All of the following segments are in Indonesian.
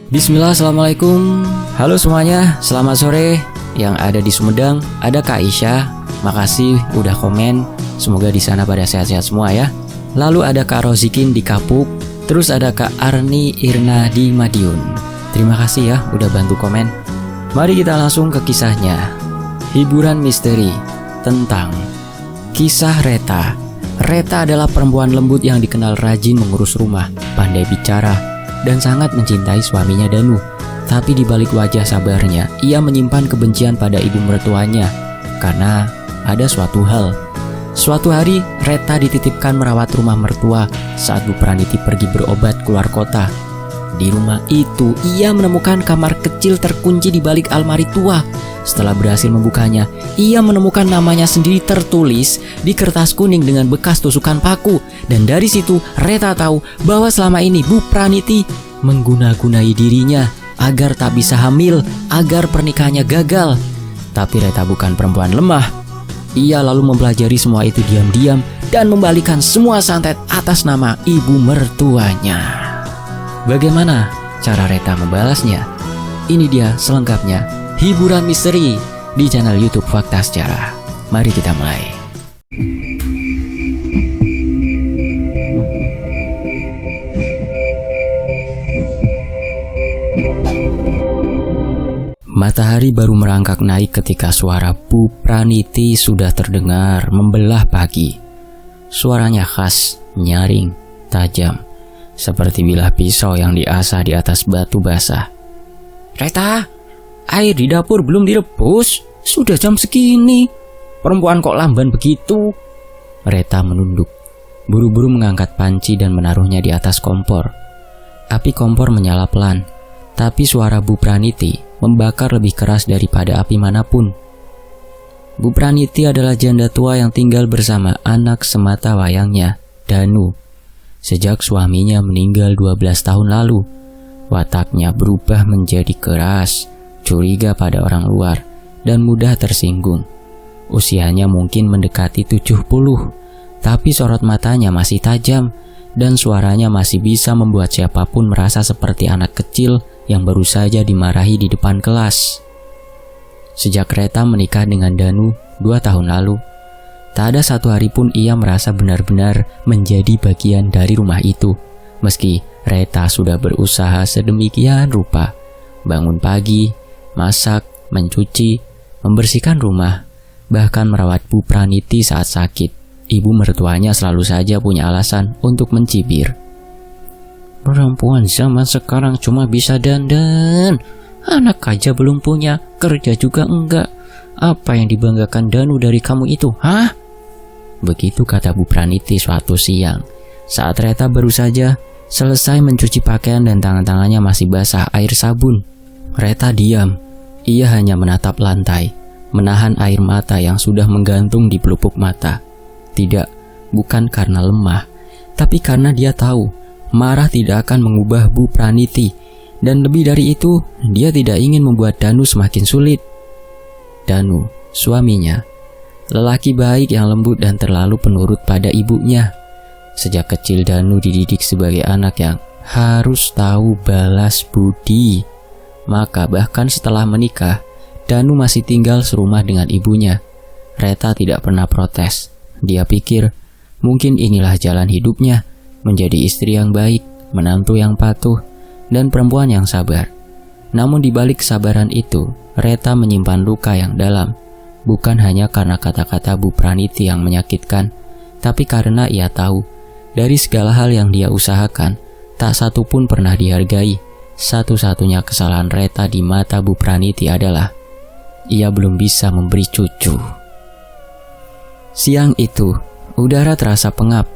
Bismillah, assalamualaikum. Halo semuanya, selamat sore. Yang ada di Sumedang ada Kak Isya. Makasih udah komen. Semoga di sana pada sehat-sehat semua ya. Lalu ada Kak Rozikin di Kapuk. Terus ada Kak Arni Irna di Madiun. Terima kasih ya udah bantu komen. Mari kita langsung ke kisahnya. Hiburan misteri tentang kisah Reta. Reta adalah perempuan lembut yang dikenal rajin mengurus rumah, pandai bicara, dan sangat mencintai suaminya Danu. Tapi di balik wajah sabarnya, ia menyimpan kebencian pada ibu mertuanya karena ada suatu hal. Suatu hari, Reta dititipkan merawat rumah mertua saat Bu Praniti pergi berobat keluar kota. Di rumah itu, ia menemukan kamar kecil terkunci di balik almari tua. Setelah berhasil membukanya, ia menemukan namanya sendiri tertulis di kertas kuning dengan bekas tusukan paku. Dan dari situ, Reta tahu bahwa selama ini Bu Praniti mengguna-gunai dirinya agar tak bisa hamil, agar pernikahannya gagal. Tapi Reta bukan perempuan lemah. Ia lalu mempelajari semua itu diam-diam dan membalikan semua santet atas nama ibu mertuanya. Bagaimana cara Reta membalasnya? Ini dia selengkapnya. Hiburan misteri di channel YouTube Fakta Sejarah. Mari kita mulai. Matahari baru merangkak naik ketika suara Bu Praniti sudah terdengar membelah pagi. Suaranya khas, nyaring, tajam, seperti bilah pisau yang diasah di atas batu basah. "Reta, air di dapur belum direbus. Sudah jam segini. Perempuan kok lamban begitu?" Reta menunduk, buru-buru mengangkat panci dan menaruhnya di atas kompor. Api kompor menyala pelan, tapi suara Bu Praniti membakar lebih keras daripada api manapun. Bu Praniti adalah janda tua yang tinggal bersama anak semata wayangnya, Danu. Sejak suaminya meninggal 12 tahun lalu, wataknya berubah menjadi keras, curiga pada orang luar, dan mudah tersinggung. Usianya mungkin mendekati 70, tapi sorot matanya masih tajam, dan suaranya masih bisa membuat siapapun merasa seperti anak kecil yang baru saja dimarahi di depan kelas. Sejak Reta menikah dengan Danu 2 tahun lalu, tak ada satu hari pun ia merasa benar-benar menjadi bagian dari rumah itu. Meski Reta sudah berusaha sedemikian rupa, bangun pagi, masak, mencuci, membersihkan rumah, bahkan merawat Bu Praniti saat sakit. Ibu mertuanya selalu saja punya alasan untuk mencibir. "Perempuan zaman sekarang cuma bisa dandan. Anak aja belum punya, kerja juga enggak. Apa yang dibanggakan Danu dari kamu itu, hah?" Begitu kata Bu Praniti suatu siang, saat Reta baru saja selesai mencuci pakaian dan tangan-tangannya masih basah air sabun. Reta diam. Ia hanya menatap lantai, menahan air mata yang sudah menggantung di pelupuk mata. Tidak, bukan karena lemah, tapi karena dia tahu marah tidak akan mengubah Bu Praniti, dan lebih dari itu, dia tidak ingin membuat Danu semakin sulit. Danu, suaminya, lelaki baik yang lembut dan terlalu penurut pada ibunya. Sejak kecil Danu dididik sebagai anak yang harus tahu balas budi. Maka bahkan setelah menikah, Danu masih tinggal serumah dengan ibunya. Reta tidak pernah protes. Dia pikir mungkin inilah jalan hidupnya, menjadi istri yang baik, menantu yang patuh, dan perempuan yang sabar. Namun di balik kesabaran itu, Reta menyimpan luka yang dalam. Bukan hanya karena kata-kata Bu Praniti yang menyakitkan, tapi karena ia tahu dari segala hal yang dia usahakan, tak satu pun pernah dihargai. Satu-satunya kesalahan Reta di mata Bu Praniti adalah ia belum bisa memberi cucu. Siang itu, udara terasa pengap.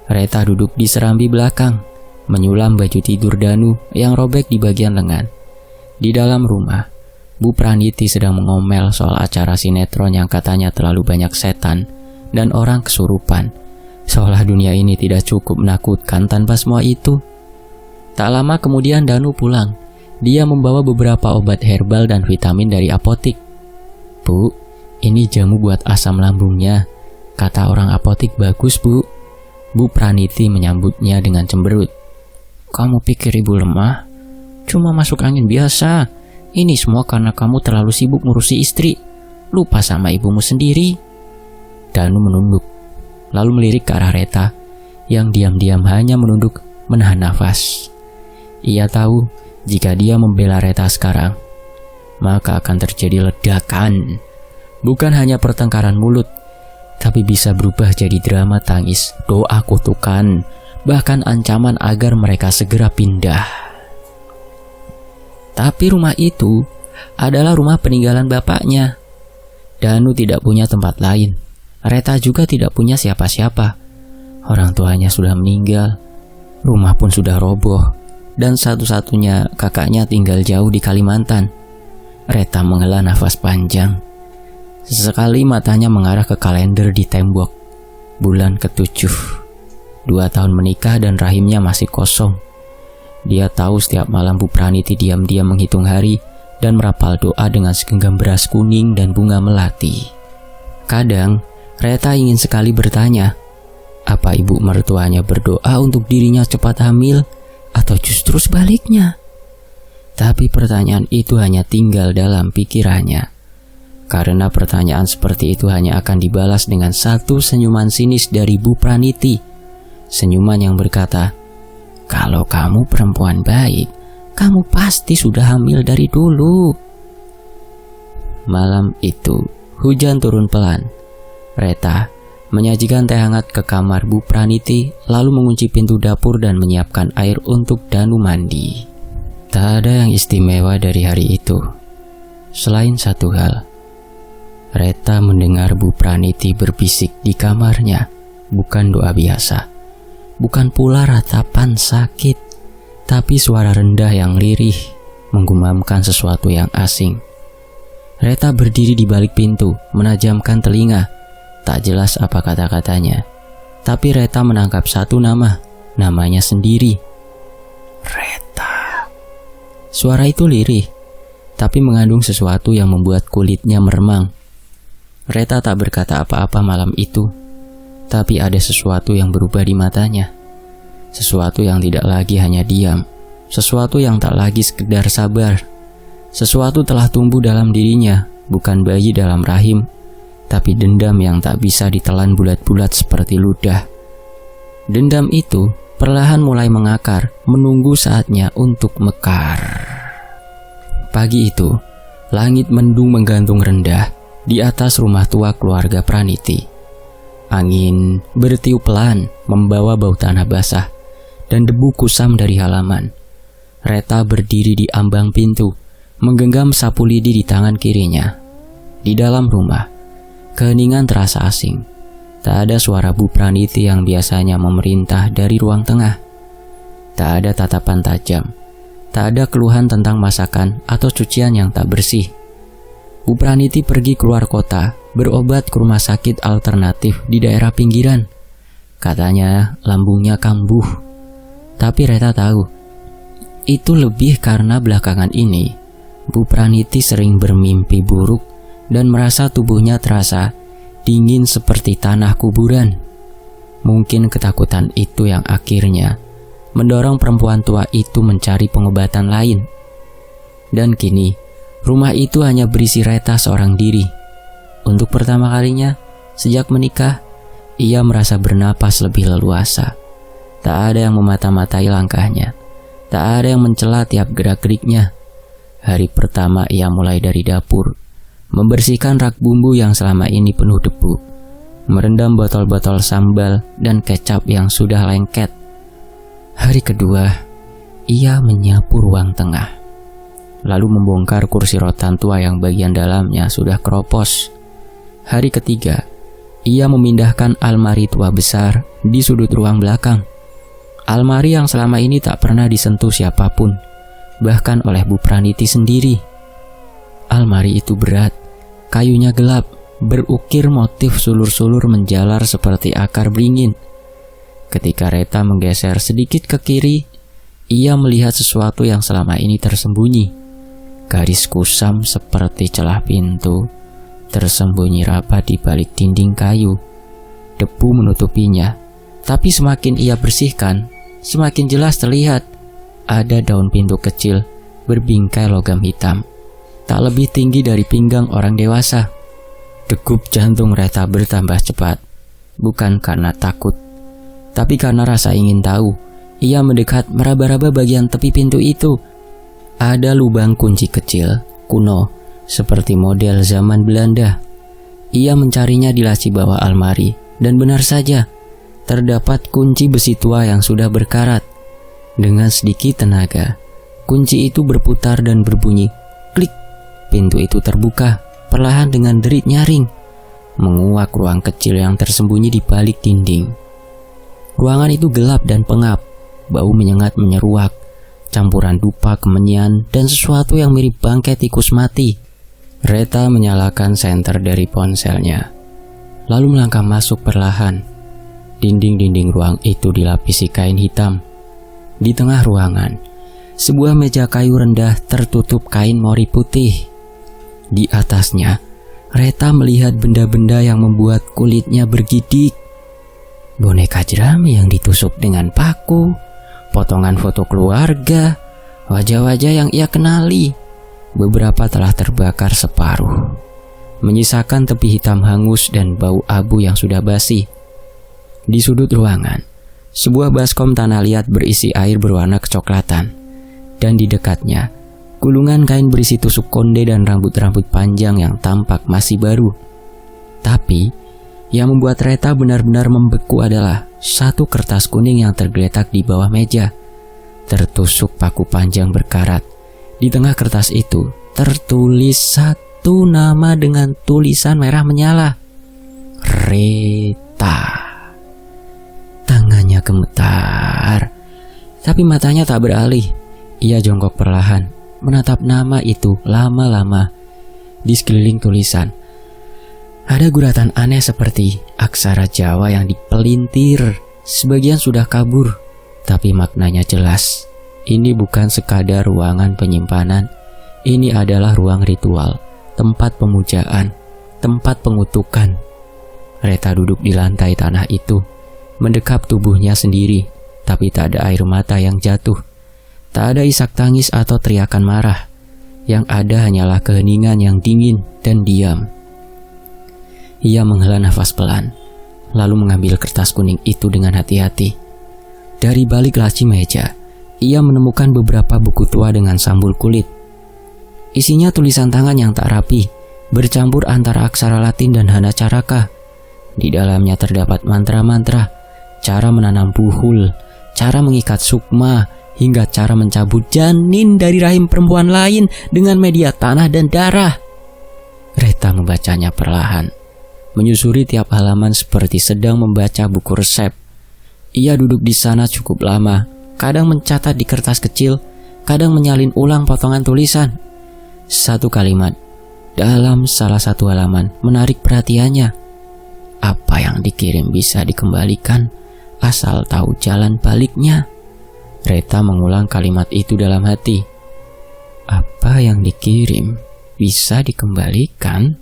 Reta duduk di serambi belakang, menyulam baju tidur Danu yang robek di bagian lengan. Di dalam rumah, Bu Praniti sedang mengomel soal acara sinetron yang katanya terlalu banyak setan dan orang kesurupan. Seolah dunia ini tidak cukup menakutkan tanpa semua itu. Tak lama kemudian Danu pulang. Dia membawa beberapa obat herbal dan vitamin dari apotik. "Bu, ini jamu buat asam lambungnya. Kata orang apotik bagus, Bu." Bu Praniti menyambutnya dengan cemberut. "Kamu pikir ibu lemah? Cuma masuk angin biasa. Ini semua karena kamu terlalu sibuk ngurusi istri, lupa sama ibumu sendiri. Danu menunduk, lalu melirik ke arah Reta yang diam-diam hanya menunduk menahan nafas. Ia tahu jika dia membela Reta sekarang, maka akan terjadi ledakan. Bukan hanya pertengkaran mulut, tapi bisa berubah jadi drama tangis, doa kutukan, bahkan ancaman agar mereka segera pindah. Tapi rumah itu adalah rumah peninggalan bapaknya. Danu tidak punya tempat lain. Reta juga tidak punya siapa-siapa. Orang tuanya sudah meninggal, rumah pun sudah roboh, dan satu-satunya kakaknya tinggal jauh di Kalimantan. Reta menghela nafas panjang. Sesekali matanya mengarah ke kalender di tembok. Bulan ke-7. 2 tahun menikah dan rahimnya masih kosong. Dia tahu setiap malam Bu Praniti diam-diam menghitung hari dan merapal doa dengan segenggam beras kuning dan bunga melati. Kadang, Reta ingin sekali bertanya, apa ibu mertuanya berdoa untuk dirinya cepat hamil atau justru sebaliknya? Tapi pertanyaan itu hanya tinggal dalam pikirannya. Karena pertanyaan seperti itu hanya akan dibalas dengan satu senyuman sinis dari Bu Praniti. Senyuman yang berkata, kalau kamu perempuan baik, kamu pasti sudah hamil dari dulu. Malam itu, hujan turun pelan. Reta menyajikan teh hangat ke kamar Bu Praniti, lalu mengunci pintu dapur dan menyiapkan air untuk Danu mandi. Tak ada yang istimewa dari hari itu, selain satu hal. Reta mendengar Bu Praniti berbisik di kamarnya, bukan doa biasa. Bukan pula ratapan sakit, tapi suara rendah yang lirih, menggumamkan sesuatu yang asing. Reta berdiri di balik pintu, menajamkan telinga. Tak jelas apa kata-katanya, tapi Reta menangkap satu nama, namanya sendiri. Reta. Suara itu lirih, tapi mengandung sesuatu yang membuat kulitnya meremang. Reta tak berkata apa-apa malam itu, tapi ada sesuatu yang berubah di matanya. Sesuatu yang tidak lagi hanya diam. Sesuatu yang tak lagi sekedar sabar. Sesuatu telah tumbuh dalam dirinya, bukan bayi dalam rahim, tapi dendam yang tak bisa ditelan bulat-bulat seperti ludah. Dendam itu perlahan mulai mengakar, menunggu saatnya untuk mekar. Pagi itu, langit mendung menggantung rendah di atas rumah tua keluarga Praniti. Angin bertiup pelan, membawa bau tanah basah dan debu kusam dari halaman. Reta berdiri di ambang pintu, menggenggam sapu lidi di tangan kirinya. Di dalam rumah, keheningan terasa asing. Tak ada suara Bu Praniti yang biasanya memerintah dari ruang tengah. Tak ada tatapan tajam. Tak ada keluhan tentang masakan atau cucian yang tak bersih. Bu Praniti pergi keluar kota, berobat ke rumah sakit alternatif di daerah pinggiran. Katanya lambungnya kambuh. Tapi Reta tahu, itu lebih karena belakangan ini Bu Praniti sering bermimpi buruk dan merasa tubuhnya terasa dingin seperti tanah kuburan. Mungkin ketakutan itu yang akhirnya mendorong perempuan tua itu mencari pengobatan lain. Dan kini, rumah itu hanya berisi Reta seorang diri. Untuk pertama kalinya sejak menikah, ia merasa bernapas lebih leluasa. Tak ada yang memata-matai langkahnya. Tak ada yang mencela tiap gerak-geriknya. Hari pertama ia mulai dari dapur, membersihkan rak bumbu yang selama ini penuh debu, merendam botol-botol sambal dan kecap yang sudah lengket. Hari kedua, ia menyapu ruang tengah, lalu membongkar kursi rotan tua yang bagian dalamnya sudah keropos. Hari ketiga, ia memindahkan almari tua besar di sudut ruang belakang. Almari yang selama ini tak pernah disentuh siapapun, bahkan oleh Bu Praniti sendiri. Almari itu berat, kayunya gelap, berukir motif sulur-sulur menjalar seperti akar beringin. Ketika Reta menggeser sedikit ke kiri, ia melihat sesuatu yang selama ini tersembunyi. Garis kusam seperti celah pintu, tersembunyi rapat di balik dinding kayu. Debu menutupinya, tapi semakin ia bersihkan, semakin jelas terlihat ada daun pintu kecil berbingkai logam hitam, tak lebih tinggi dari pinggang orang dewasa. Degup jantung Reta bertambah cepat, bukan karena takut, tapi karena rasa ingin tahu. Ia mendekat meraba-raba bagian tepi pintu itu. Ada lubang kunci kecil, kuno, seperti model zaman Belanda. Ia mencarinya di laci bawah almari, dan benar saja, terdapat kunci besi tua yang sudah berkarat. Dengan sedikit tenaga, kunci itu berputar dan berbunyi, klik. Pintu itu terbuka, perlahan dengan derit nyaring, menguak ruang kecil yang tersembunyi di balik dinding. Ruangan itu gelap dan pengap, bau menyengat menyeruak, campuran dupa, kemenyan, dan sesuatu yang mirip bangkai tikus mati. Reta menyalakan senter dari ponselnya, lalu melangkah masuk perlahan. Dinding-dinding ruang itu dilapisi kain hitam. Di tengah ruangan, sebuah meja kayu rendah tertutup kain mori putih. Di atasnya, Reta melihat benda-benda yang membuat kulitnya bergidik. Boneka jerami yang ditusuk dengan paku, potongan foto keluarga, wajah-wajah yang ia kenali. Beberapa telah terbakar separuh, menyisakan tepi hitam hangus dan bau abu yang sudah basi. Di sudut ruangan, sebuah baskom tanah liat berisi air berwarna kecoklatan, dan di dekatnya, gulungan kain berisi tusuk konde dan rambut-rambut panjang yang tampak masih baru. Tapi, yang membuat Reta benar-benar membeku adalah satu kertas kuning yang tergeletak di bawah meja, tertusuk paku panjang berkarat. Di tengah kertas itu, tertulis satu nama dengan tulisan merah menyala. Reta. Tangannya gemetar, tapi matanya tak beralih. Ia jongkok perlahan, menatap nama itu lama-lama. Di sekeliling tulisan, ada guratan aneh seperti aksara Jawa yang dipelintir. Sebagian sudah kabur, tapi maknanya jelas. Ini bukan sekadar ruangan penyimpanan. Ini adalah ruang ritual, tempat pemujaan, tempat pengutukan. Reta duduk di lantai tanah itu, mendekap tubuhnya sendiri, tapi tak ada air mata yang jatuh. Tak ada isak tangis atau teriakan marah. Yang ada hanyalah keheningan yang dingin dan diam. Ia menghela nafas pelan, lalu mengambil kertas kuning itu dengan hati-hati. Dari balik laci meja, ia menemukan beberapa buku tua dengan sambul kulit. Isinya tulisan tangan yang tak rapi, bercampur antara aksara Latin dan Hana Caraka. Di dalamnya terdapat mantra-mantra, cara menanam buhul, cara mengikat sukma, hingga cara mencabut janin dari rahim perempuan lain dengan media tanah dan darah. Reta membacanya perlahan, menyusuri tiap halaman seperti sedang membaca buku resep. Ia duduk di sana cukup lama, kadang mencatat di kertas kecil, kadang menyalin ulang potongan tulisan. Satu kalimat dalam salah satu halaman menarik perhatiannya. Apa yang dikirim bisa dikembalikan, asal tahu jalan baliknya. Reta mengulang kalimat itu dalam hati. Apa yang dikirim bisa dikembalikan?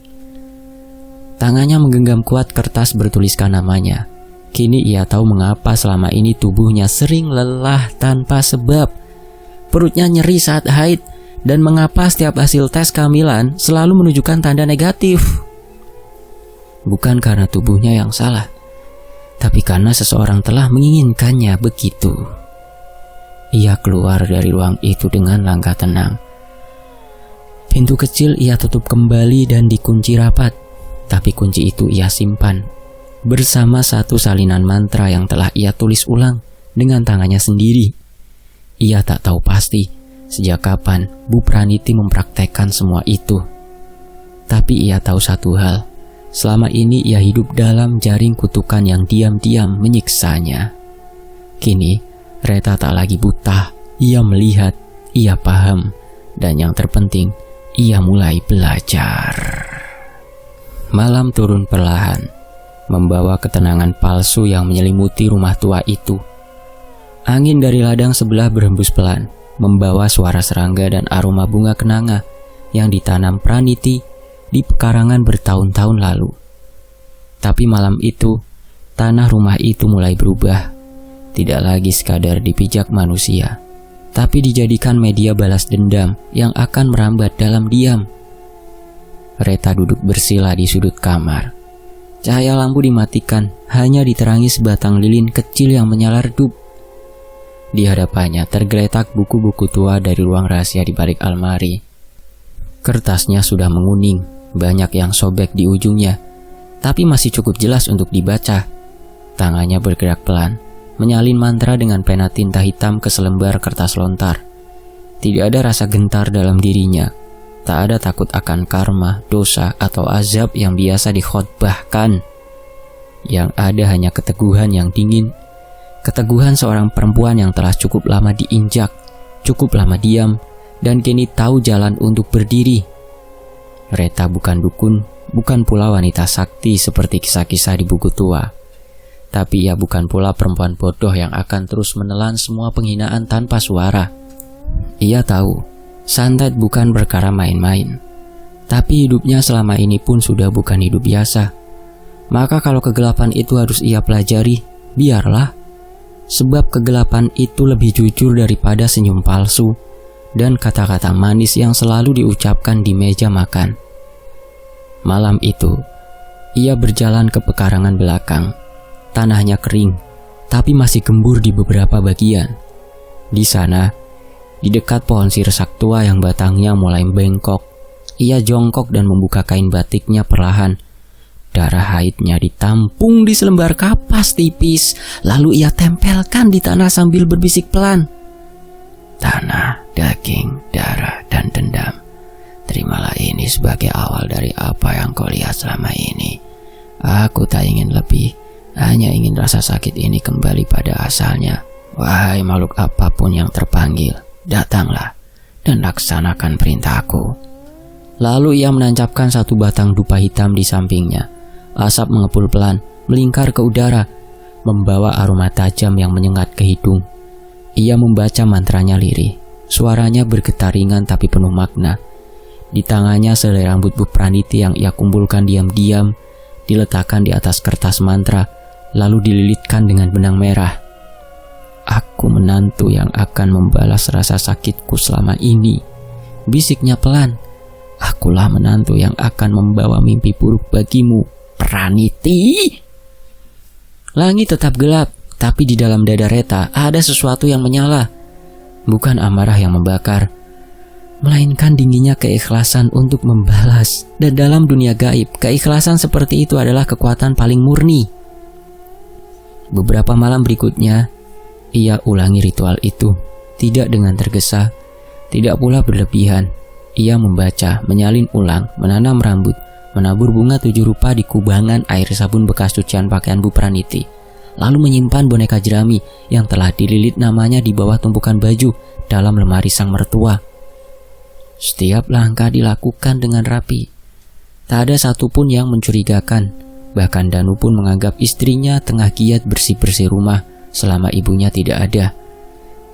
Tangannya menggenggam kuat kertas bertuliskan namanya. Kini ia tahu mengapa selama ini tubuhnya sering lelah tanpa sebab. Perutnya nyeri saat haid, dan mengapa setiap hasil tes kehamilan selalu menunjukkan tanda negatif. Bukan karena tubuhnya yang salah, tapi karena seseorang telah menginginkannya begitu. Ia keluar dari ruang itu dengan langkah tenang. Pintu kecil ia tutup kembali dan dikunci rapat, tapi kunci itu ia simpan bersama satu salinan mantra yang telah ia tulis ulang dengan tangannya sendiri. Ia tak tahu pasti sejak kapan Bu Praniti mempraktekkan semua itu. Tapi ia tahu satu hal, selama ini ia hidup dalam jaring kutukan yang diam-diam menyiksanya. Kini Reta tak lagi buta, ia melihat, ia paham, dan yang terpenting, ia mulai belajar. Malam turun perlahan, membawa ketenangan palsu yang menyelimuti rumah tua itu. Angin dari ladang sebelah berhembus pelan, membawa suara serangga dan aroma bunga kenanga yang ditanam Praniti di pekarangan bertahun-tahun lalu. Tapi malam itu, tanah rumah itu mulai berubah. Tidak lagi sekadar dipijak manusia, tapi dijadikan media balas dendam yang akan merambat dalam diam. Reta duduk bersila di sudut kamar. Cahaya lampu dimatikan, hanya diterangi sebatang lilin kecil yang menyala redup. Di hadapannya tergeletak buku-buku tua dari ruang rahasia di balik almari. Kertasnya sudah menguning, banyak yang sobek di ujungnya, tapi masih cukup jelas untuk dibaca. Tangannya bergerak pelan, menyalin mantra dengan pena tinta hitam ke selembar kertas lontar. Tidak ada rasa gentar dalam dirinya. Tak ada takut akan karma, dosa, atau azab yang biasa dikhotbahkan. Yang ada hanya keteguhan yang dingin. Keteguhan seorang perempuan yang telah cukup lama diinjak, cukup lama diam, dan kini tahu jalan untuk berdiri. Reta bukan dukun, bukan pula wanita sakti seperti kisah-kisah di buku tua. Tapi ia bukan pula perempuan bodoh yang akan terus menelan semua penghinaan tanpa suara. Ia tahu, santet bukan perkara main-main. Tapi hidupnya selama ini pun sudah bukan hidup biasa. Maka kalau kegelapan itu harus ia pelajari, biarlah. Sebab kegelapan itu lebih jujur daripada senyum palsu dan kata-kata manis yang selalu diucapkan di meja makan. Malam itu, ia berjalan ke pekarangan belakang. Tanahnya kering, tapi masih gembur di beberapa bagian. Di sana, di dekat pohon sirsak tua yang batangnya mulai bengkok, ia jongkok dan membuka kain batiknya perlahan. Darah haidnya ditampung di selembar kapas tipis, lalu ia tempelkan di tanah sambil berbisik pelan. Tanah, daging, darah, dan dendam. Terimalah ini sebagai awal dari apa yang kau lihat selama ini. Aku tak ingin lebih, hanya ingin rasa sakit ini kembali pada asalnya. Wahai makhluk apapun yang terpanggil, datanglah dan laksanakan perintahku. Lalu ia menancapkan satu batang dupa hitam di sampingnya. Asap mengepul pelan, melingkar ke udara, membawa aroma tajam yang menyengat ke hidung. Ia membaca mantranya lirih. Suaranya bergetar ringan tapi penuh makna. Di tangannya selai rambut Bu Praniti yang ia kumpulkan diam-diam, diletakkan di atas kertas mantra, lalu dililitkan dengan benang merah. Aku menantu yang akan membalas rasa sakitku selama ini, bisiknya pelan. Akulah menantu yang akan membawa mimpi buruk bagimu, Praniti. Langit tetap gelap, tapi di dalam dada Reta ada sesuatu yang menyala. Bukan amarah yang membakar, melainkan dinginnya keikhlasan untuk membalas. Dan dalam dunia gaib, keikhlasan seperti itu adalah kekuatan paling murni. Beberapa malam berikutnya, ia ulangi ritual itu, tidak dengan tergesa, tidak pula berlebihan. Ia membaca, menyalin ulang, menanam rambut, menabur bunga 7 rupa di kubangan air sabun bekas cucian pakaian Bu Praniti, lalu menyimpan boneka jerami yang telah dililit namanya di bawah tumpukan baju dalam lemari sang mertua. Setiap langkah dilakukan dengan rapi. Tak ada satupun yang mencurigakan. Bahkan Danu pun menganggap istrinya tengah giat bersih-bersih rumah selama ibunya tidak ada.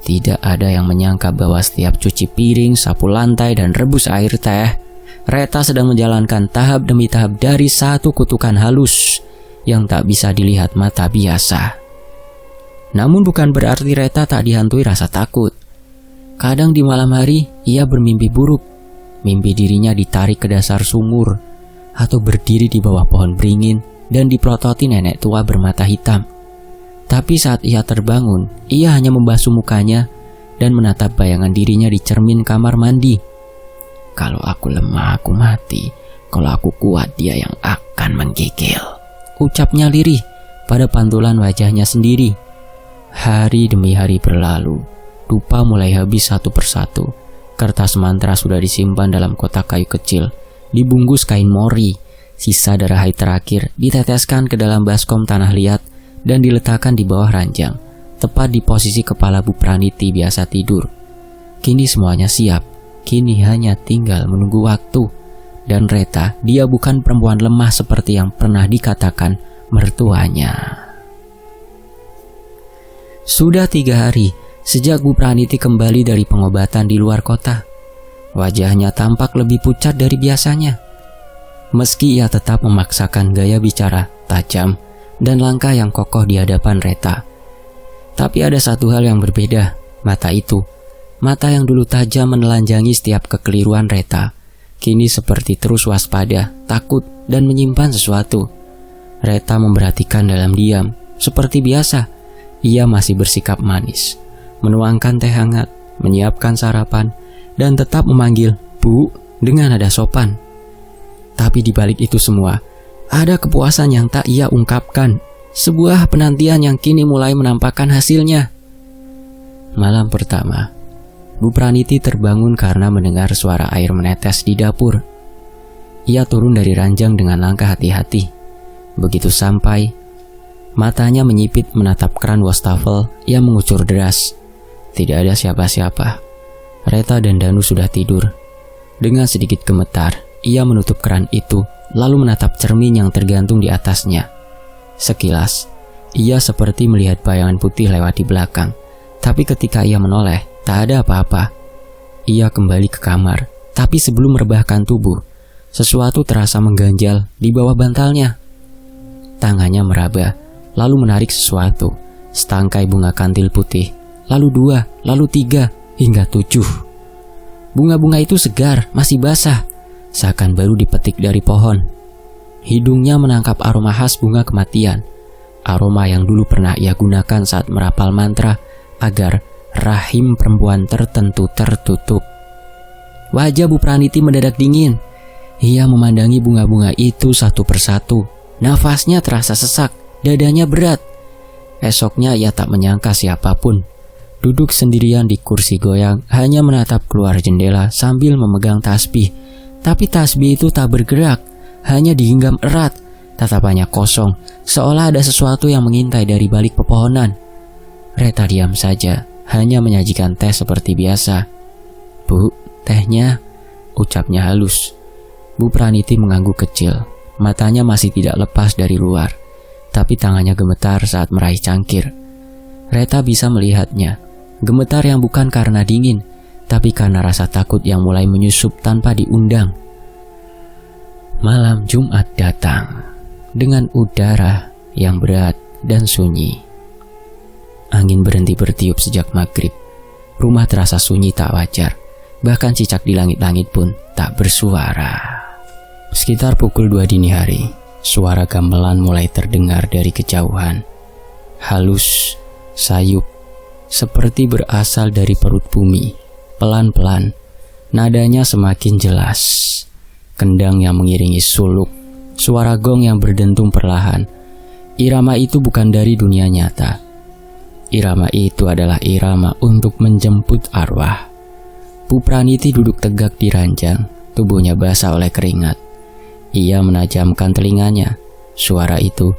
Tidak ada yang menyangka bahwa setiap cuci piring, sapu lantai, dan rebus air teh, Reta sedang menjalankan tahap demi tahap dari satu kutukan halus yang tak bisa dilihat mata biasa. Namun bukan berarti Reta tak dihantui rasa takut. Kadang di malam hari ia bermimpi buruk. Mimpi dirinya ditarik ke dasar sumur atau berdiri di bawah pohon beringin dan diprototi nenek tua bermata hitam. Tapi saat ia terbangun, ia hanya membasuh mukanya dan menatap bayangan dirinya di cermin kamar mandi. Kalau aku lemah, aku mati. Kalau aku kuat, dia yang akan menggigil, ucapnya lirih pada pantulan wajahnya sendiri. Hari demi hari berlalu. Dupa mulai habis satu persatu. Kertas mantra sudah disimpan dalam kotak kayu kecil, dibungkus kain mori. Sisa darah haid terakhir diteteskan ke dalam baskom tanah liat dan diletakkan di bawah ranjang, tepat di posisi kepala Bu Praniti biasa tidur. Kini semuanya siap. Kini hanya tinggal menunggu waktu. Dan Reta, dia bukan perempuan lemah seperti yang pernah dikatakan mertuanya. Sudah 3 hari sejak Bu Praniti kembali dari pengobatan di luar kota. Wajahnya tampak lebih pucat dari biasanya. Meski ia tetap memaksakan gaya bicara tajam dan langkah yang kokoh di hadapan Reta. Tapi ada satu hal yang berbeda. Mata itu, Mata yang dulu tajam menelanjangi setiap kekeliruan Reta, kini seperti terus waspada, takut, dan menyimpan sesuatu. Reta memperhatikan dalam diam. Seperti biasa, ia masih bersikap manis, menuangkan teh hangat, menyiapkan sarapan, dan tetap memanggil "Bu" dengan nada sopan. Tapi di balik itu semua, ada kepuasan yang tak ia ungkapkan. Sebuah penantian yang kini mulai menampakkan hasilnya. Malam pertama, Bu Praniti terbangun karena mendengar suara air menetes di dapur. Ia turun dari ranjang dengan langkah hati-hati. Begitu sampai, matanya menyipit menatap keran wastafel yang mengucur deras. Tidak ada siapa-siapa. Reta dan Danu sudah tidur. Dengan sedikit gemetar, ia menutup keran itu, lalu menatap cermin yang tergantung di atasnya. Sekilas, ia seperti melihat bayangan putih lewat di belakang. Tapi ketika ia menoleh, tak ada apa-apa. Ia kembali ke kamar, tapi sebelum merebahkan tubuh, sesuatu terasa mengganjal di bawah bantalnya. Tangannya meraba, lalu menarik sesuatu. Setangkai bunga kantil putih, lalu 2, lalu 3, hingga 7. Bunga-bunga itu segar, masih basah, seakan baru dipetik dari pohon. Hidungnya menangkap aroma khas bunga kematian. Aroma yang dulu pernah ia gunakan saat merapal mantra agar rahim perempuan tertentu tertutup. Wajah Bu Praniti mendadak dingin. Ia memandangi bunga-bunga itu satu persatu. Nafasnya terasa sesak, dadanya berat. Esoknya ia tak menyangka siapapun. Duduk sendirian di kursi goyang, hanya menatap keluar jendela sambil memegang tasbih. Tapi tasbih itu tak bergerak, hanya digenggam erat. Tatapannya kosong, seolah ada sesuatu yang mengintai dari balik pepohonan. Reta diam saja, hanya menyajikan teh seperti biasa. "Bu, tehnya," ucapnya halus. Bu Praniti mengangguk kecil. Matanya masih tidak lepas dari luar, tapi tangannya gemetar saat meraih cangkir. Reta bisa melihatnya, gemetar yang bukan karena dingin, tapi karena rasa takut yang mulai menyusup tanpa diundang. Malam Jumat datang, dengan udara yang berat dan sunyi. Angin berhenti bertiup sejak maghrib. Rumah terasa sunyi tak wajar, bahkan cicak di langit-langit pun tak bersuara. Sekitar pukul 2 dini hari, suara gamelan mulai terdengar dari kejauhan. Halus, sayup, seperti berasal dari perut bumi. Pelan-pelan, nadanya semakin jelas. Kendang yang mengiringi suluk, suara gong yang berdentum perlahan. Irama itu bukan dari dunia nyata. Irama itu adalah irama untuk menjemput arwah. Bu Praniti duduk tegak di ranjang, tubuhnya basah oleh keringat. Ia menajamkan telinganya. Suara itu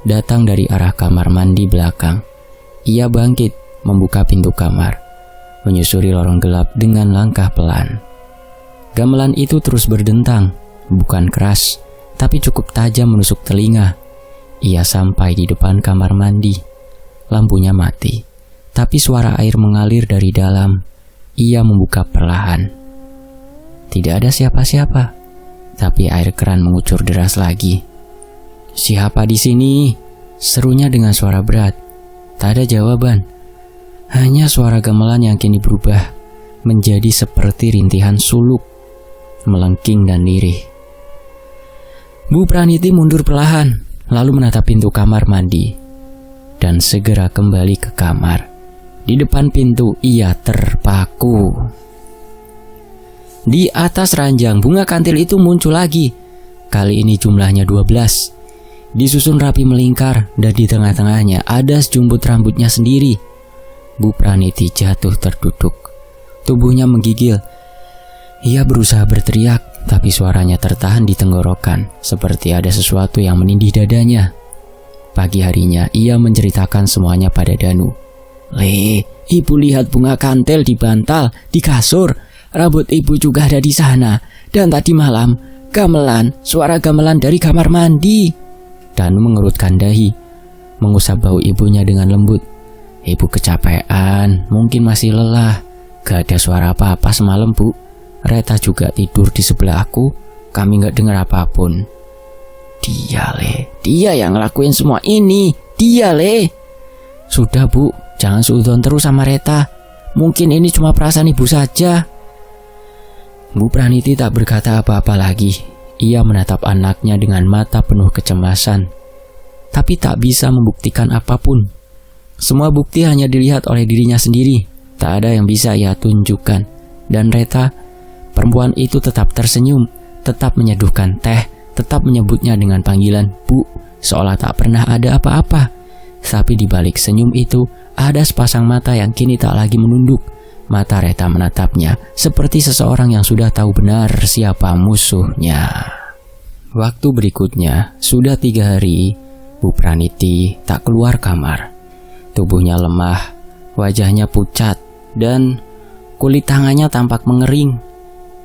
datang dari arah kamar mandi belakang. Ia bangkit, membuka pintu kamar, menyusuri lorong gelap dengan langkah pelan. Gamelan itu terus berdentang, bukan keras, tapi cukup tajam menusuk telinga. Ia sampai di depan kamar mandi. Lampunya mati, tapi suara air mengalir dari dalam. Ia membuka perlahan. Tidak ada siapa-siapa, tapi air keran mengucur deras lagi. "Siapa di sini?" serunya dengan suara berat. Tak ada jawaban. Hanya suara gamelan yang kini berubah menjadi seperti rintihan suluk, melengking dan lirih. Bu Praniti mundur perlahan, lalu menatap pintu kamar mandi, dan segera kembali ke kamar. Di depan pintu ia terpaku. Di atas ranjang, bunga kantil itu muncul lagi. Kali ini jumlahnya 12. Disusun rapi melingkar, dan di tengah-tengahnya ada sejumput rambutnya sendiri. Bu Praniti jatuh terduduk. Tubuhnya menggigil. Ia berusaha berteriak, tapi suaranya tertahan di tenggorokan, seperti ada sesuatu yang menindih dadanya. Pagi harinya, ia menceritakan semuanya pada Danu. "Le, ibu lihat bunga kantil di bantal, di kasur. Rambut ibu juga ada di sana. Dan tadi malam, gamelan, suara gamelan dari kamar mandi." Danu mengerutkan dahi, mengusap bahu ibunya dengan lembut. "Ibu kecapean, mungkin masih lelah. Gak ada suara apa-apa semalam, Bu. Reta juga tidur di sebelah aku. Kami gak dengar apapun." "Dia, Le. Dia yang ngelakuin semua ini. Dia, Le." "Sudah, Bu. Jangan suudon terus sama Reta. Mungkin ini cuma perasaan ibu saja. Bu Praniti tak berkata apa-apa lagi. Ia menatap anaknya dengan mata penuh kecemasan, tapi tak bisa membuktikan apapun. Semua bukti hanya dilihat oleh dirinya sendiri. Tak ada yang bisa ia tunjukkan. Dan Reta, perempuan itu tetap tersenyum, tetap menyeduhkan teh, tetap menyebutnya dengan panggilan Bu, seolah tak pernah ada apa-apa. Tapi di balik senyum itu, ada sepasang mata yang kini tak lagi menunduk. Mata Reta menatapnya seperti seseorang yang sudah tahu benar siapa musuhnya. Waktu berikutnya, sudah 3 hari, Bu Praniti tak keluar kamar. Tubuhnya lemah, wajahnya pucat, dan kulit tangannya tampak mengering,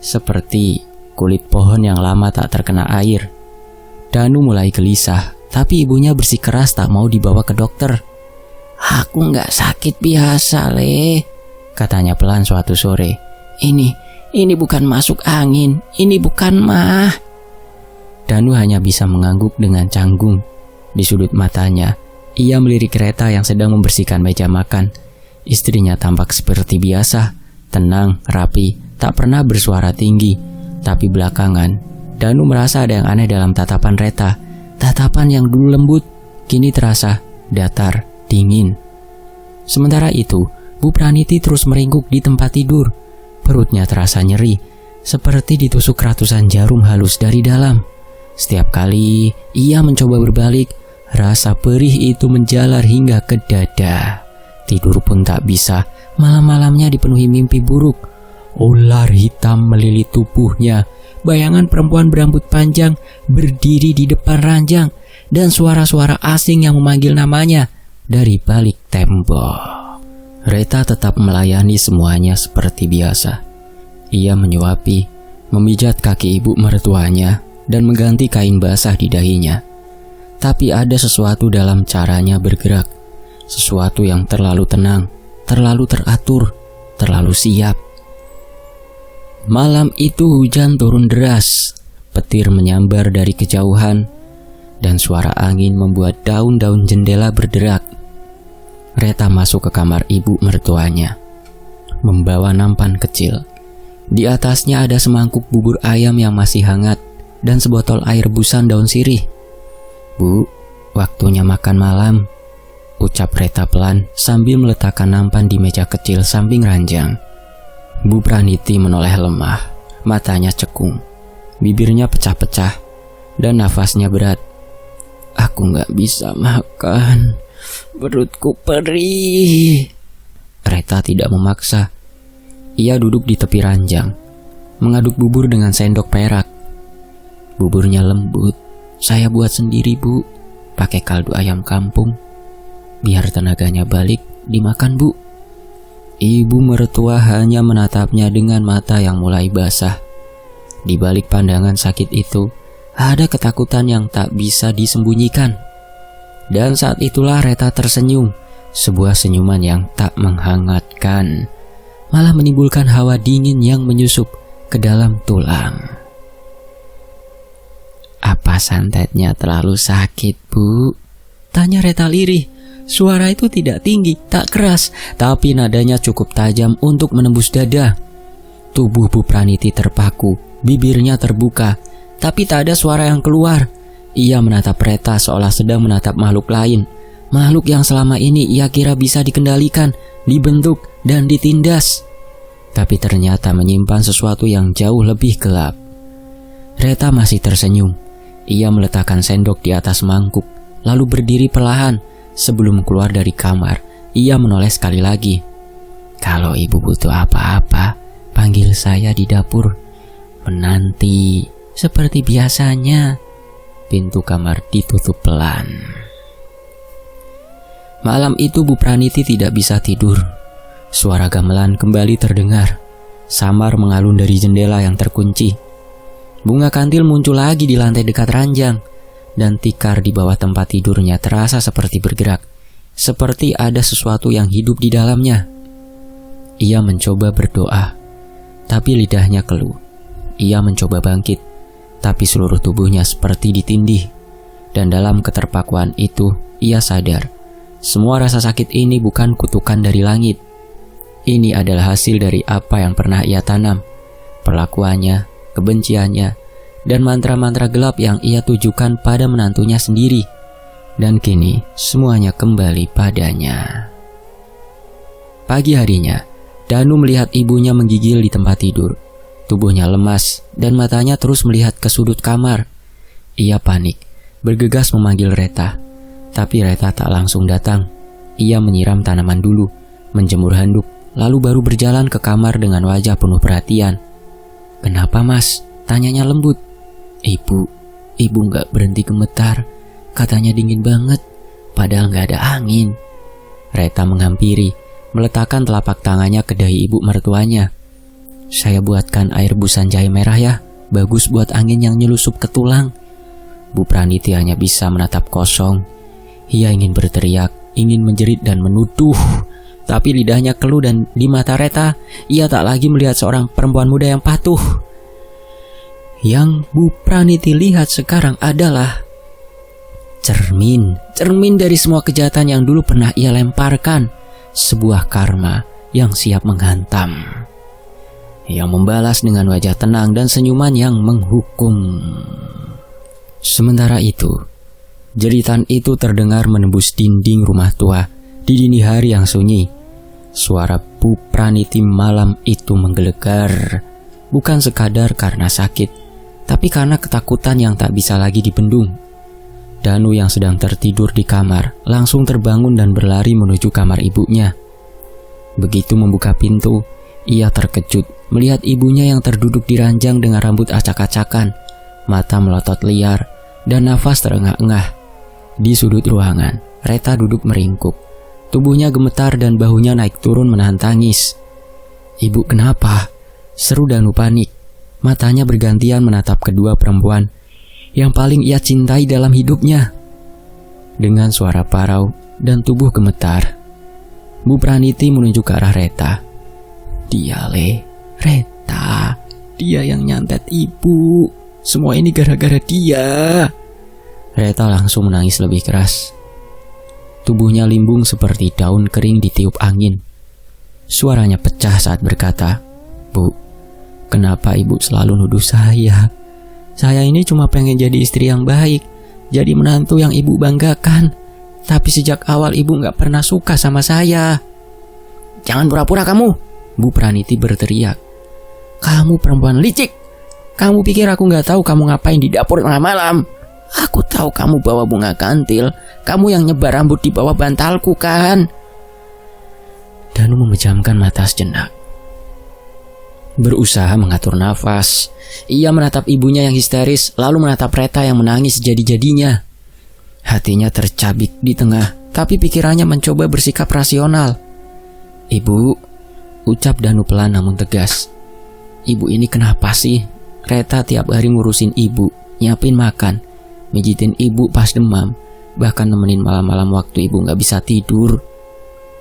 seperti kulit pohon yang lama tak terkena air. Danu mulai gelisah, tapi ibunya bersikeras tak mau dibawa ke dokter. "Aku nggak sakit biasa, Le," katanya pelan suatu sore. Ini bukan masuk angin, ini bukan mah." Danu hanya bisa mengangguk dengan canggung. Di sudut matanya, ia melirik Reta yang sedang membersihkan meja makan. Istrinya tampak seperti biasa, tenang, rapi, tak pernah bersuara tinggi. Tapi belakangan, Danu merasa ada yang aneh dalam tatapan Reta. Tatapan yang dulu lembut, kini terasa datar, dingin. Sementara itu, Bu Praniti terus meringkuk di tempat tidur. Perutnya terasa nyeri, seperti ditusuk ratusan jarum halus dari dalam. Setiap kali ia mencoba berbalik, rasa perih itu menjalar hingga ke dada. Tidur pun tak bisa, malam-malamnya dipenuhi mimpi buruk. Ular hitam melilit tubuhnya, bayangan perempuan berambut panjang berdiri di depan ranjang, dan suara-suara asing yang memanggil namanya dari balik tembok. Reta tetap melayani semuanya seperti biasa. Ia menyuapi, memijat kaki ibu mertuanya, dan mengganti kain basah di dahinya. Tapi ada sesuatu dalam caranya bergerak, sesuatu yang terlalu tenang, terlalu teratur, terlalu siap. Malam itu hujan turun deras, petir menyambar dari kejauhan, dan suara angin membuat daun-daun jendela berderak. Reta masuk ke kamar ibu mertuanya, membawa nampan kecil. Di atasnya ada semangkuk bubur ayam yang masih hangat, dan sebotol air rebusan daun sirih. "Bu, waktunya makan malam," ucap Reta pelan sambil meletakkan nampan di meja kecil samping ranjang. Bu Praniti menoleh lemah, matanya cekung, bibirnya pecah-pecah, dan nafasnya berat. "Aku gak bisa makan, perutku perih." Reta tidak memaksa. Ia duduk di tepi ranjang, mengaduk bubur dengan sendok perak. "Buburnya lembut, saya buat sendiri, Bu, pakai kaldu ayam kampung. Biar tenaganya balik, dimakan, Bu." Ibu mertua hanya menatapnya dengan mata yang mulai basah. Di balik pandangan sakit itu, ada ketakutan yang tak bisa disembunyikan. Dan saat itulah Reta tersenyum, sebuah senyuman yang tak menghangatkan, malah menimbulkan hawa dingin yang menyusup ke dalam tulang. "Apa santetnya terlalu sakit, Bu?" tanya Reta lirih. Suara itu tidak tinggi, tak keras, tapi nadanya cukup tajam untuk menembus dada. Tubuh Bu Praniti terpaku, bibirnya terbuka, tapi tak ada suara yang keluar. Ia menatap Reta seolah sedang menatap makhluk lain, makhluk yang selama ini ia kira bisa dikendalikan, dibentuk, dan ditindas. Tapi ternyata menyimpan sesuatu yang jauh lebih gelap. Reta masih tersenyum. Ia meletakkan sendok di atas mangkuk, lalu berdiri perlahan. Sebelum keluar dari kamar, ia menoleh sekali lagi. "Kalau ibu butuh apa-apa, panggil saya di dapur. Menanti seperti biasanya." Pintu kamar ditutup pelan. Malam itu Bu Praniti tidak bisa tidur. Suara gamelan kembali terdengar, samar mengalun dari jendela yang terkunci. Bunga kantil muncul lagi di lantai dekat ranjang, dan tikar di bawah tempat tidurnya terasa seperti bergerak, seperti ada sesuatu yang hidup di dalamnya. Ia mencoba berdoa, tapi lidahnya keluh. Ia mencoba bangkit, tapi seluruh tubuhnya seperti ditindih. Dan dalam keterpakuan itu, ia sadar, semua rasa sakit ini bukan kutukan dari langit. ini adalah hasil dari apa yang pernah ia tanam, perlakuannya, kebenciannya, dan mantra-mantra gelap yang ia tujukan pada menantunya sendiri. Dan kini semuanya kembali padanya. Pagi harinya, Danu melihat ibunya menggigil di tempat tidur. Tubuhnya lemas dan matanya terus melihat ke sudut kamar. Ia panik, bergegas memanggil Reta. Tapi Reta tak langsung datang. Ia menyiram tanaman dulu, menjemur handuk, lalu baru berjalan ke kamar dengan wajah penuh perhatian. "Kenapa, Mas?" tanyanya lembut. Ibu gak berhenti gemetar. Katanya dingin banget, padahal gak ada angin." Reta menghampiri, meletakkan telapak tangannya ke dahi ibu mertuanya. "Saya buatkan air busan jahe merah ya, bagus buat angin yang nyelusup ke tulang." Bu Praniti hanya bisa menatap kosong. Ia ingin berteriak, ingin menjerit dan menuduh, tapi lidahnya keluh dan di mata Reta, ia tak lagi melihat seorang perempuan muda yang patuh. Yang Bu Praniti lihat sekarang adalah cermin dari semua kejahatan yang dulu pernah ia lemparkan. Sebuah karma yang siap menghantam. Ia membalas dengan wajah tenang dan senyuman yang menghukum. Sementara itu, jeritan itu terdengar menembus dinding rumah tua di dini hari yang sunyi. Suara Bu Praniti malam itu menggelegar, bukan sekadar karena sakit, tapi karena ketakutan yang tak bisa lagi dibendung. Danu yang sedang tertidur di kamar langsung terbangun dan berlari menuju kamar ibunya. Begitu membuka pintu, ia terkejut melihat ibunya yang terduduk di ranjang dengan rambut acak-acakan, mata melotot liar, dan nafas terengah-engah. Di sudut ruangan, Reta duduk meringkuk. Tubuhnya gemetar dan bahunya naik turun menahan tangis. "Ibu, kenapa?" seru Danu panik. Matanya bergantian menatap kedua perempuan yang paling ia cintai dalam hidupnya. Dengan suara parau dan tubuh gemetar, Bu Praniti menunjuk ke arah Reta. Reta, dia yang nyantet ibu. Semua ini gara-gara dia." Reta langsung menangis lebih keras. Tubuhnya limbung seperti daun kering ditiup angin. Suaranya pecah saat berkata, "Bu, kenapa ibu selalu nuduh saya? Saya ini cuma pengen jadi istri yang baik, jadi menantu yang ibu banggakan. Tapi sejak awal ibu gak pernah suka sama saya." "Jangan pura-pura kamu," Bu Praniti berteriak. "Kamu perempuan licik. Kamu pikir aku gak tahu kamu ngapain di dapur tengah malam? Aku tahu kamu bawa bunga kantil. Kamu yang nyebar rambut di bawah bantalku kan?" Danu memejamkan mata sejenak. Berusaha mengatur nafas, ia menatap ibunya yang histeris, lalu menatap Reta yang menangis jadi-jadinya. Hatinya tercabik di tengah, tapi pikirannya mencoba bersikap rasional. "Ibu," ucap Danu pelan namun tegas. "Ibu ini kenapa sih? Reta tiap hari ngurusin ibu, nyiapin makan, mijitin ibu pas demam, bahkan nemenin malam-malam waktu ibu gak bisa tidur."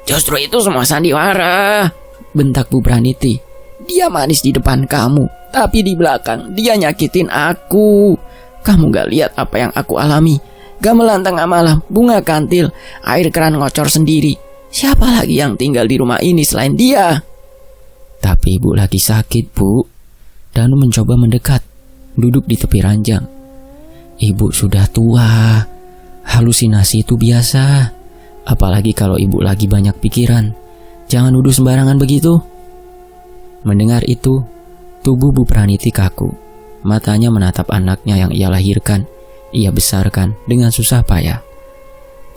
"Justru itu semua sandiwara," bentak Bu Praniti. "Dia manis di depan kamu, tapi di belakang dia nyakitin aku. Kamu gak lihat apa yang aku alami? Gamelan tengah malam, bunga kantil, air keran ngocor sendiri. Siapa lagi yang tinggal di rumah ini selain dia?" "Tapi ibu lagi sakit, Bu." Danu mencoba mendekat, duduk di tepi ranjang. "Ibu sudah tua. Halusinasi itu biasa. Apalagi kalau ibu lagi banyak pikiran. Jangan nuduh sembarangan begitu." Mendengar itu, tubuh Bu Praniti kaku. Matanya menatap anaknya yang ia lahirkan, ia besarkan dengan susah payah.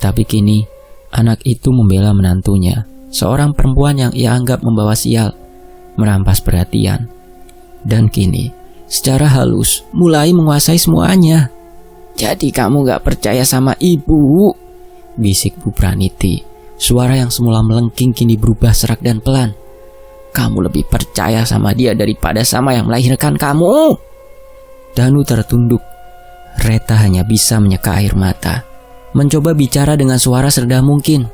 Tapi kini, anak itu membela menantunya, seorang perempuan yang ia anggap membawa sial, merampas perhatian. Dan kini, secara halus, mulai menguasai semuanya. "Jadi kamu gak percaya sama ibu?" bisik Bu Praniti. Suara yang semula melengking kini berubah serak dan pelan. "Kamu lebih percaya sama dia daripada sama yang melahirkan kamu?" Danu tertunduk. Reta hanya bisa menyeka air mata, mencoba bicara dengan suara serendah mungkin.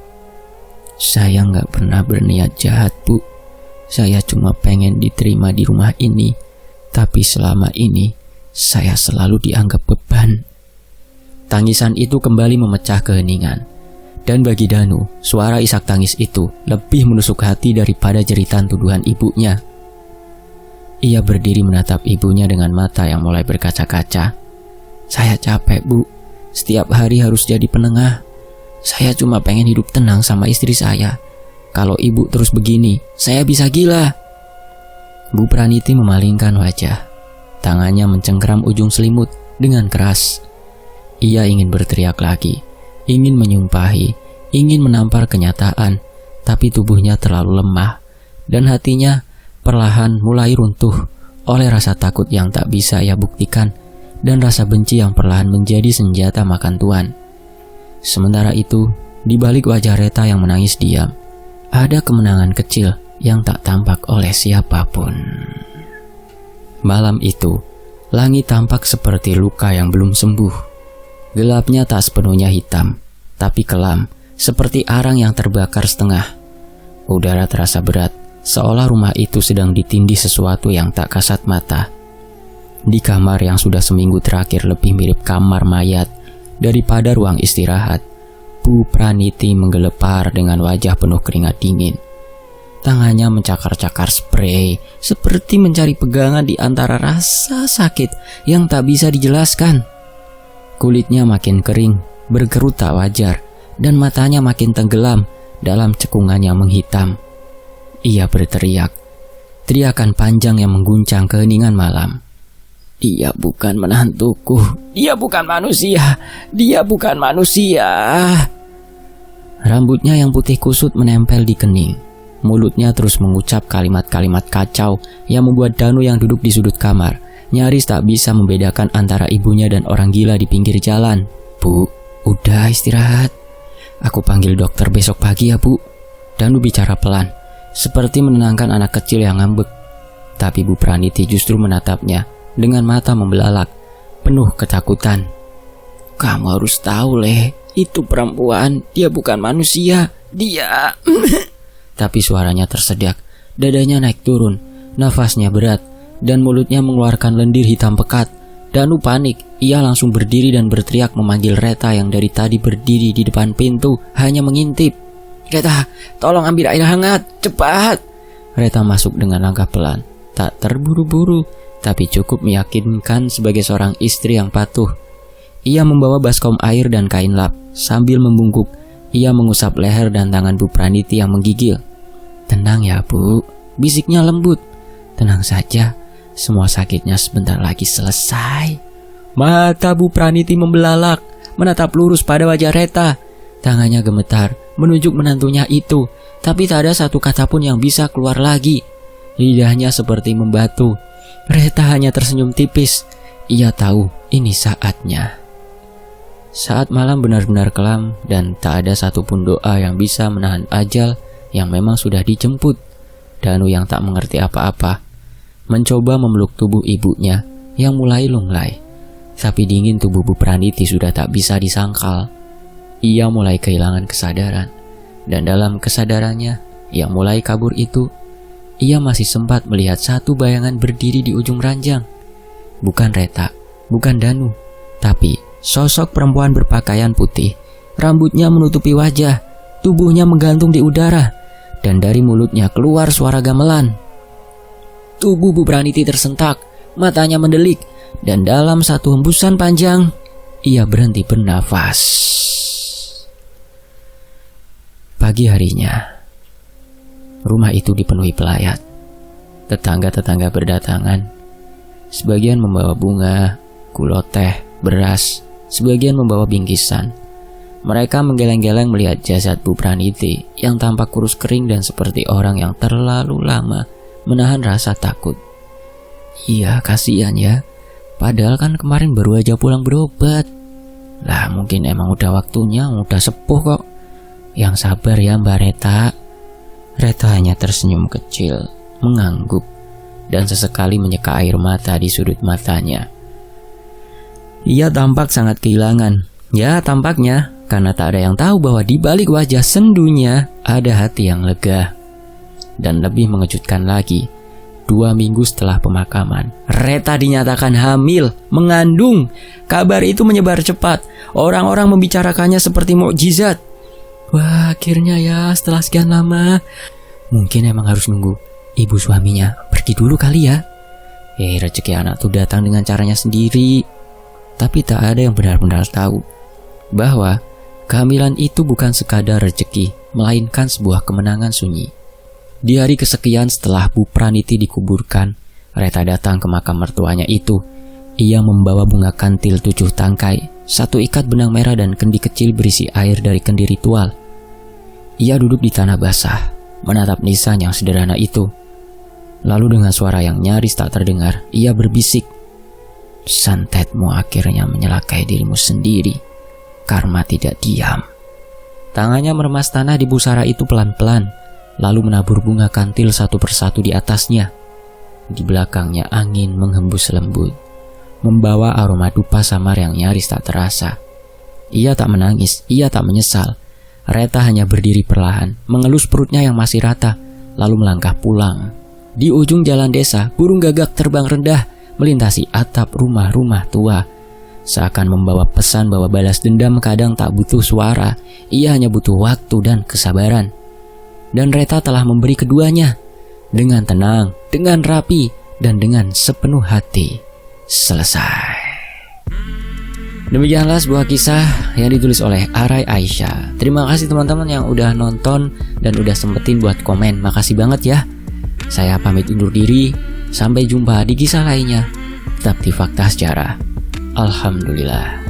"Saya gak pernah berniat jahat, Bu. Saya cuma pengen diterima di rumah ini. Tapi selama ini, saya selalu dianggap beban." Tangisan itu kembali memecah keheningan. Dan bagi Danu, suara isak tangis itu lebih menusuk hati daripada jeritan tuduhan ibunya. Ia berdiri menatap ibunya dengan mata yang mulai berkaca-kaca. "Saya capek, Bu. Setiap hari harus jadi penengah. Saya cuma pengen hidup tenang sama istri saya. Kalau ibu terus begini, saya bisa gila." Bu Praniti memalingkan wajah. Tangannya mencengkeram ujung selimut dengan keras. Ia ingin berteriak lagi, ingin menyumpahi, ingin menampar kenyataan, tapi tubuhnya terlalu lemah dan hatinya perlahan mulai runtuh oleh rasa takut yang tak bisa ia buktikan dan rasa benci yang perlahan menjadi senjata makan tuan. Sementara itu, di balik wajah Reta yang menangis diam, ada kemenangan kecil yang tak tampak oleh siapapun. Malam itu, langit tampak seperti luka yang belum sembuh. Gelapnya tak sepenuhnya hitam, tapi kelam, seperti arang yang terbakar setengah. Udara terasa berat, seolah rumah itu sedang ditindih sesuatu yang tak kasat mata. Di kamar yang sudah seminggu terakhir lebih mirip kamar mayat daripada ruang istirahat, Bu Praniti menggelepar dengan wajah penuh keringat dingin. Tangannya mencakar-cakar spray, seperti mencari pegangan di antara rasa sakit yang tak bisa dijelaskan. Kulitnya makin kering, berkerut tak wajar, dan matanya makin tenggelam dalam cekungan yang menghitam. Ia berteriak, teriakan panjang yang mengguncang keheningan malam. "Dia bukan menantuku, dia bukan manusia, dia bukan manusia." Rambutnya yang putih kusut menempel di kening. Mulutnya terus mengucap kalimat-kalimat kacau yang membuat Danu yang duduk di sudut kamar nyaris tak bisa membedakan antara ibunya dan orang gila di pinggir jalan. "Bu, udah istirahat. Aku panggil dokter besok pagi ya, Bu." Danu bicara pelan, seperti menenangkan anak kecil yang ngambek. Tapi Bu Praniti justru menatapnya dengan mata membelalak, penuh ketakutan. "Kamu harus tahu, Leh, itu perempuan, dia bukan manusia, dia..." Tapi suaranya tersedak, dadanya naik turun, nafasnya berat, dan mulutnya mengeluarkan lendir hitam pekat. Danu panik, ia langsung berdiri dan berteriak memanggil Reta yang dari tadi berdiri di depan pintu hanya mengintip. "Reta, tolong ambil air hangat, cepat!" Reta masuk dengan langkah pelan, tak terburu-buru, tapi cukup meyakinkan sebagai seorang istri yang patuh. Ia membawa baskom air dan kain lap. Sambil membungkuk, ia mengusap leher dan tangan Bu Praniti yang menggigil. "Tenang ya, Bu," bisiknya lembut. "Tenang saja, semua sakitnya sebentar lagi selesai." Mata Bu Praniti membelalak, menatap lurus pada wajah Reta. Tangannya gemetar, menunjuk menantunya itu, tapi tak ada satu kata pun yang bisa keluar lagi. Lidahnya seperti membatu. Reta hanya tersenyum tipis. Ia tahu ini saatnya. Saat malam benar-benar kelam dan tak ada satupun doa yang bisa menahan ajal yang memang sudah dijemput. Danu yang tak mengerti apa-apa mencoba memeluk tubuh ibunya yang mulai lunglai. Tapi dingin tubuh Bu Praniti sudah tak bisa disangkal. Ia mulai kehilangan kesadaran. Dan dalam kesadarannya yang mulai kabur itu, ia masih sempat melihat satu bayangan berdiri di ujung ranjang. Bukan Reta, bukan Danu, tapi sosok perempuan berpakaian putih. Rambutnya menutupi wajah, tubuhnya menggantung di udara, dan dari mulutnya keluar suara gamelan. Tubuh Bu Praniti tersentak, matanya mendelik, dan dalam satu hembusan panjang, ia berhenti bernafas. Pagi harinya, rumah itu dipenuhi pelayat. Tetangga-tetangga berdatangan. Sebagian membawa bunga, gulot teh, beras, sebagian membawa bingkisan. Mereka menggeleng-geleng melihat jasad Bu Praniti yang tampak kurus kering dan seperti orang yang terlalu lama menahan rasa takut. "Iya, kasihan ya. Padahal kan kemarin baru aja pulang berobat." "Lah, mungkin emang udah waktunya, udah sepuh kok." "Yang sabar ya Mbak Reta." Reta hanya tersenyum kecil, mengangguk, dan sesekali menyeka air mata di sudut matanya. Ia tampak sangat kehilangan. Ya, tampaknya, karena tak ada yang tahu bahwa di balik wajah sendunya ada hati yang lega. Dan lebih mengejutkan lagi, 2 minggu setelah pemakaman, Reta dinyatakan hamil, mengandung. Kabar itu menyebar cepat. Orang-orang membicarakannya seperti mukjizat. Wah, akhirnya ya setelah sekian lama. Mungkin emang harus nunggu ibu suaminya pergi dulu kali ya. Rezeki anak tuh datang dengan caranya sendiri. Tapi tak ada yang benar-benar tahu bahwa kehamilan itu bukan sekadar rezeki, melainkan sebuah kemenangan sunyi. Di hari kesekian setelah Bu Praniti dikuburkan, Reta datang ke makam mertuanya itu. Ia membawa bunga kantil 7 tangkai, 1 ikat benang merah dan kendi kecil berisi air dari kendi ritual. Ia duduk di tanah basah, menatap nisan yang sederhana itu. Lalu dengan suara yang nyaris tak terdengar, ia berbisik, "Santetmu akhirnya menyelakai dirimu sendiri. Karma tidak diam." Tangannya meremas tanah di busara itu pelan-pelan, lalu menabur bunga kantil satu persatu di atasnya. Di belakangnya angin menghembus lembut, membawa aroma dupa samar yang nyaris tak terasa. Ia tak menangis, ia tak menyesal. Reta hanya berdiri perlahan, mengelus perutnya yang masih rata, lalu melangkah pulang. Di ujung jalan desa, burung gagak terbang rendah, melintasi atap rumah-rumah tua. Seakan membawa pesan bahwa balas dendam kadang tak butuh suara, ia hanya butuh waktu dan kesabaran. Dan Reta telah memberi keduanya, dengan tenang, dengan rapi, dan dengan sepenuh hati. Selesai. Demikianlah sebuah kisah yang ditulis oleh Arai Aisyah. Terima kasih teman-teman yang udah nonton dan udah sempetin buat komen. Makasih banget ya. Saya pamit undur diri. Sampai jumpa di kisah lainnya. Tetap di Fakta Sejarah. Alhamdulillah.